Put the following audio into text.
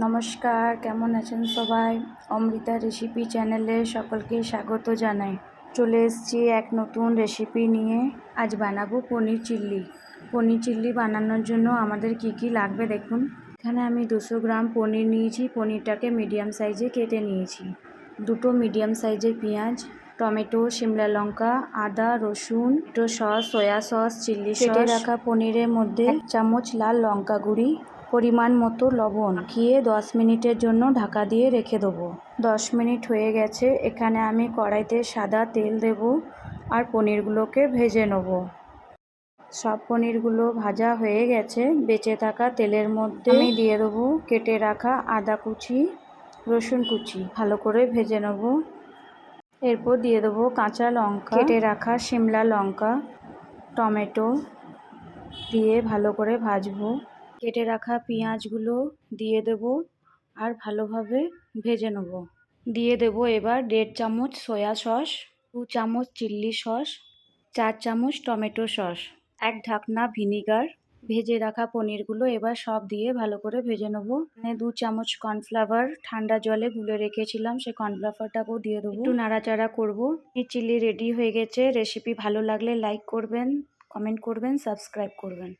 নমস্কার, কেমন আছেন সবাই? অমৃতা রেসিপি চ্যানেলে সকলকে স্বাগত জানাই। চলে এসেছি এক নতুন রেসিপি নিয়ে। আজ বানাবো পনির চিল্লি। পনির চিল্লি বানানোর জন্য আমাদের কি লাগবে দেখুন। এখানে আমি 200 গ্রাম পনির নিয়েছি। পনিরটাকে মিডিয়াম সাইজে কেটে নিয়েছি। দুটো মিডিয়াম সাইজের পেঁয়াজ, টমেটো, শিমলা লঙ্কা, আদা, রসুন, একটু সস, সয়া সস, চিল্লি সস। কেটে রাখা পনিরের মধ্যে 1 চামচ লাল লঙ্কা গুঁড়ি, পরিমাণ মতো লবণ মাখিয়ে 10 মিনিটের জন্য ঢাকা দিয়ে রেখে দেবো। 10 মিনিট হয়ে গেছে। এখানে আমি কড়াইতে সাদা তেল দেব আর পনিরগুলোকে ভেজে নেব। সব পনিরগুলো ভাজা হয়ে গেছে। বেঁচে থাকা তেলের মধ্যে আমি দিয়ে দেবো কেটে রাখা আদা কুচি, রসুন কুচি, ভালো করে ভেজে নেব। এরপর দিয়ে দেবো কাঁচা লঙ্কা, কেটে রাখা শিমলা লঙ্কা, টমেটো দিয়ে ভালো করে ভাজবো। কেটে রাখা পেঁয়াজগুলো দিয়ে দেব আর ভালোভাবে ভেজে নেব। দিয়ে দেব এবার 1.5 চামচ সয়া সস, 2 চামচ চিল্লি সস, 4 চামচ টমেটো সস, 1 ঢাকনা ভিনিগার। ভেজে রাখা পনিরগুলো এবার সব দিয়ে ভালো করে ভেজে নেব। 2 চামচ কর্নফ্লাওয়ার ঠান্ডা জলে গুলে রেখেছিলাম, সেই কর্নফ্লাওয়ারটাকেও দিয়ে দেবো। একটু নাড়াচাড়া করব। এই চিলি রেডি হয়ে গেছে। রেসিপি ভালো লাগলে লাইক করবেন, কমেন্ট করবেন, সাবস্ক্রাইব করবেন।